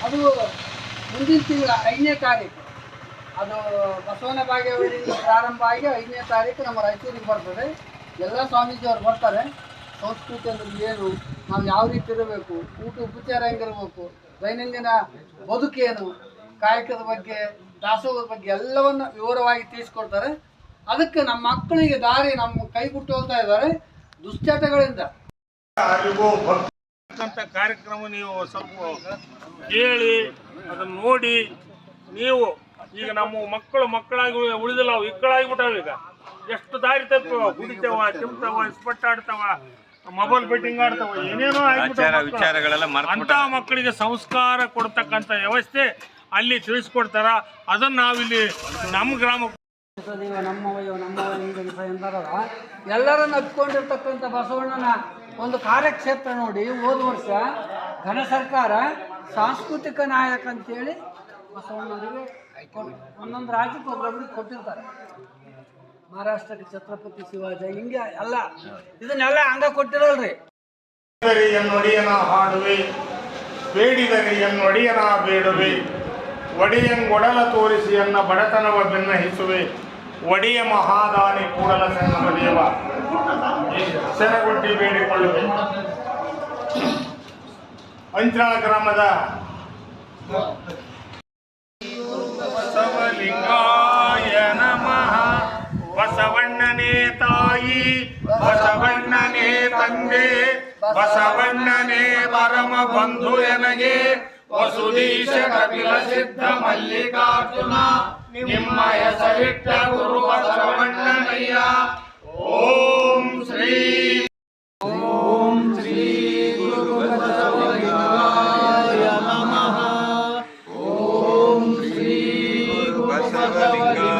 ಅದು ಮುಂದಿನ ತಿಂಗಳ 5ನೇ ತಾರೀಕು. ಅದು ಬಸವನ ಬಾಗೇವಾಡಿಯಿಂದ ಪ್ರಾರಂಭ ಆಗಿ 5ನೇ ತಾರೀಕು ನಮ್ಮ ರಾಯಚೂರಿಗೆ ಬರ್ತದೆ. ಎಲ್ಲ ಸ್ವಾಮೀಜಿಯವರು ಬರ್ತಾರೆ. ಸಂಸ್ಕೃತಿ ಅಂದರೆ ಏನು, ನಾವು ಯಾವ ರೀತಿ ಇರಬೇಕು, ಊಟ ಉಪಚಾರ ಹೆಂಗಿರಬೇಕು, ದೈನಂದಿನ ಬದುಕೇನು, ಕಾಯಕದ ಬಗ್ಗೆ, ದಾಸೋಹದ ಬಗ್ಗೆ ಎಲ್ಲವನ್ನು ವಿವರವಾಗಿ ತಿಳಿಸ್ಕೊಡ್ತಾರೆ. ಅದಕ್ಕೆ ನಮ್ಮ ಮಕ್ಕಳಿಗೆ ದಾರಿ ನಮ್ಮ ಕೈ ಬಿಟ್ಟು ಹೋಗ್ತಾ ಇದ್ದಾರೆ ದುಶ್ಚಟಗಳಿಂದ. ಕಾರ್ಯಕ್ರಮ ನೀವು ಸ್ವಲ್ಪ ಕೇಳಿ ಅದನ್ನು ನೋಡಿ. ನೀವು ಈಗ ನಮ್ಮ ಮಕ್ಕಳಾಗಿ ಉಳಿದಿಲ್ಲ, ಅವು ಇಕ್ಕಳಾಗಿಬಿಟ್ಟಾವ. ಈಗ ಎಷ್ಟು ದಾರಿ ತಪ್ಪು, ಕುಡಿತಾವ, ತಿಂತಾವ, ಸ್ಪಟ್ ಆಡ್ತಾವ, ಮೊಬೈಲ್ ಬೆಟ್ಟಿಂಗ್ ಆಡ್ತಾವ, ಏನೇನೋ ವಿಚಾರಗಳೆಲ್ಲ. ಅಂತ ಮಕ್ಕಳಿಗೆ ಸಂಸ್ಕಾರ ಕೊಡ್ತಕ್ಕಂಥ ವ್ಯವಸ್ಥೆ ಅಲ್ಲಿ ತಿಳಿಸ್ಕೊಡ್ತಾರ. ಅದನ್ನು ನಾವಿಲ್ಲಿ ನಮ್ಮ ಗ್ರಾಮ ನಮ್ಮವಯೋ ಎಂದಾರಲ್ಲ ಎಲ್ಲರನ್ನು ಹಬ್ಕೊಂಡಿರ್ತಕ್ಕಂಥ ಬಸವಣ್ಣನ ಒಂದು ಕಾರ್ಯಕ್ಷೇತ್ರ ನೋಡಿ. ಹೋದ ವರ್ಷ ಘನ ಸರ್ಕಾರ ಸಾಂಸ್ಕೃತಿಕ ನಾಯಕ ಅಂತೇಳಿ ಬಸವಣ್ಣವರಿಗೆ ಒಂದೊಂದು ರಾಜ್ಯಕ್ಕೆ ಒಬ್ಬೊಬ್ಬರಿಗೆ ಕೊಟ್ಟಿರ್ತಾರೆ. ಮಹಾರಾಷ್ಟ್ರಕ್ಕೆ ಛತ್ರಪತಿ ಶಿವಾಜಿ, ಹಿಂಗೆ ಎಲ್ಲ ಇದನ್ನೆಲ್ಲ ಹಂಗ ಕೊಟ್ಟಿರಲ್ರಿ. ಎನ್ನೊಡಿಯನ ಹಾಡುವೆ, ಬೇಡಿದರೆ ಎನ್ನೊಡಿಯನ ಬೇಡುವೆ, ಒಡೆಯಂಗೊಡಲ ತೋರಿಸಿ ಎನ್ನ ಬಡತನವ ಬೆನ್ನಹಿಸುವೆ, ಒಡೆಯ ಮಹಾದಾನಿ ಕೂಡಲ ಸಂಗಮ ದೇವ ಸೆನಗುಡ್ಡಿ ಬೇಡಿಕೊಳ್ಳುವೆ. ಅಂಚಾಳ ಗ್ರಾಮದ ಬಸವಲಿಂಗಾಯ ನಮಃ. ಬಸವಣ್ಣನೇ ತಾಯಿ, ಬಸವಣ್ಣನೇ ತಂದೆ, ಬಸವಣ್ಣನೇ ಪರಮ ಬಂಧು ಎನಗೆ, ವಸುದೀಶ ಕಪಿಲ ಸಿದ್ಧ ಮಲ್ಲಿಕಾರ್ಜುನ, ನಿಮ್ಮ ಹೆಸರಿಟ್ಟ ಗುರು ಬಸವಣ್ಣನಯ್ಯ. ಓಂ ಶ್ರೀ ಗುರು ಬಸವಲಿಂಗಾಯ ನಮಃ. ಓಂ ಶ್ರೀ ಗುರು ಬಸವಲಿಂಗಾಯ